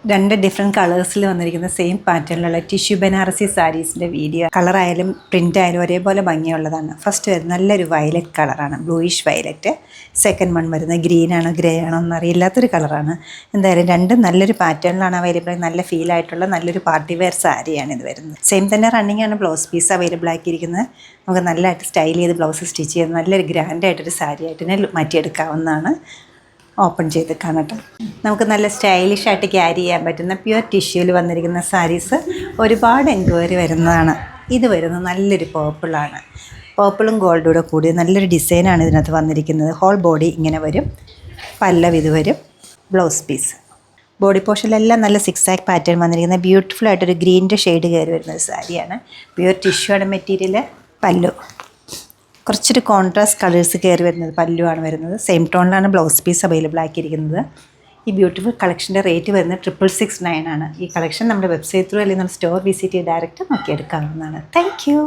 രണ്ട് ഡിഫറെൻറ്റ് കളേഴ്സിൽ വന്നിരിക്കുന്ന സെയിം പാറ്റേണിലുള്ള ടിഷ്യൂ ബനാറസി സാരീസിൻ്റെ വീഡിയോ. കളറായാലും പ്രിൻ്റ് ആയാലും ഒരേപോലെ ഭംഗിയുള്ളതാണ്. ഫസ്റ്റ് വരുന്നത് നല്ലൊരു വയലറ്റ് കളറാണ്, ബ്ലൂയിഷ് വയലറ്റ്. സെക്കൻഡ് വൺ വരുന്നത് ഗ്രീനാണോ ഗ്രേ ആണോ എന്നറിയില്ലാത്തൊരു കളറാണ്. എന്തായാലും രണ്ടും നല്ലൊരു പാറ്റേണിലാണ് അവൈലബിൾ. നല്ല ഫീലായിട്ടുള്ള നല്ലൊരു പാർട്ടി വെയർ സാരിയാണ് ഇത് വരുന്നത്. സെയിം തന്നെ റണ്ണിങ് ആണ് ബ്ലൗസ് പീസ് അവൈലബിൾ ആക്കിയിരിക്കുന്നത്. നമുക്ക് നല്ലതായിട്ട് സ്റ്റൈൽ ചെയ്ത് ബ്ലൗസ് സ്റ്റിച്ച് ചെയ്ത് നല്ലൊരു ഗ്രാൻഡായിട്ടൊരു സാരി ആയിട്ട് തന്നെ മാറ്റിയെടുക്കാവുന്നതാണ്. ഓപ്പൺ ചെയ്ത് കാണട്ടെ. നമുക്ക് നല്ല സ്റ്റൈലിഷ് ആയിട്ട് ക്യാരി ചെയ്യാൻ പറ്റുന്ന പ്യുവർ ടിഷ്യൂവിൽ വന്നിരിക്കുന്ന സാരീസ് ഒരുപാട് എൻക്വയറി വരുന്നതാണ്. ഇത് വരുന്നത് നല്ലൊരു പേർപ്പിളാണ്. പേർപ്പിളും ഗോൾഡൂടെ കൂടി നല്ലൊരു ഡിസൈനാണ് ഇതിനകത്ത് വന്നിരിക്കുന്നത്. ഹോൾ ബോഡി ഇങ്ങനെ വരും, പല്ലവ് ഇത് വരും, ബ്ലൗസ് പീസ്. ബോഡി പോർഷനിലെല്ലാം നല്ല സിക്സ് ആക്ക് പാറ്റേൺ വന്നിരിക്കുന്ന ബ്യൂട്ടിഫുൾ ആയിട്ടൊരു ഗ്രീനിൻ്റെ ഷെയ്ഡ് കയറി വരുന്ന ഒരു സാരിയാണ്. പ്യുവർ ടിഷ്യൂ ആണ് മെറ്റീരിയൽ. പല്ലു കുറച്ചൊരു കോൺട്രാസ്റ്റ് കളേഴ്സ് കയറി വരുന്നത് പല്ലുവാണ് വരുന്നത്. സെയിം ടോണിലാണ് ബ്ലൗസ് പീസ് അവൈലബിൾ ആക്കിയിരിക്കുന്നത്. ഈ ബ്യൂട്ടിഫുൾ കളക്ഷൻ്റെ റേറ്റ് വരുന്നത് 6669 ആണ്. ഈ കളക്ഷൻ നമ്മുടെ വെബ്സൈറ്റ് ത്രൂ അല്ലെങ്കിൽ നമ്മുടെ സ്റ്റോർ വിസിറ്റ് ചെയ്ത് ഡയറക്റ്റ് നോക്കിയെടുക്കാവുന്നതാണ്. Thank U.